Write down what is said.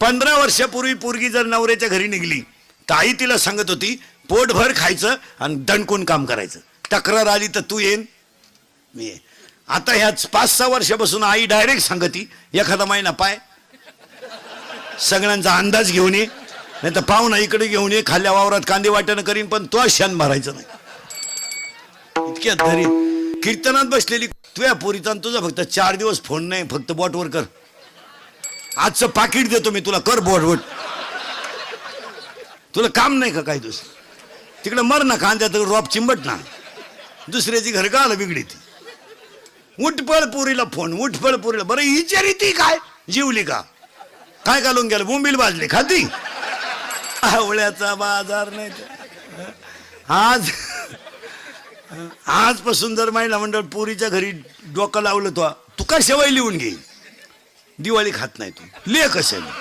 15 वर्षापूर्वी पोरगी जर नवऱ्याच्या घरी निघली तर आई तिला सांगत होती पोटभर खायचं आणि दणकून काम करायचं. तक्रार आली तर तू येईन मी ये. आता ह्याच 5-6 वर्षापासून आई डायरेक्ट सांगती एखादा महिना पाय सगळ्यांचा अंदाज घेऊन ये, नाही तर पाहुणा इकडे घेऊन ये, खाल्ल्या वावरात कांदे वाटणं करीन पण तो शान भरायचं नाही. इतक्यात घरी कीर्तनात बसलेली तुझ्या पोरीचा तुझा फक्त 4 दिवस फोन नाही, फक्त बोटवर कर. आजचं पाकिट देतो मी तुला, कर बोट. तुला काम नाही का काय दुसरं? तिकडे मर ना कांद्यात रॉप चिंबट ना, दुसऱ्याची घर का आलं बिगडी ती. उठपळ पुरीला फोन, उठपळ पुरीला. बरं विचारी ती काय जीवली का काय घालून गेलं, बोंबील भाजली खाती. आवळ्याचा बाजार नाही आजपासून जर महिला मंडळ पुरीच्या घरी डोकं लावलं तो तू का शेवई लिहून घे. दिवाळी खात नाही तू ले कशाला.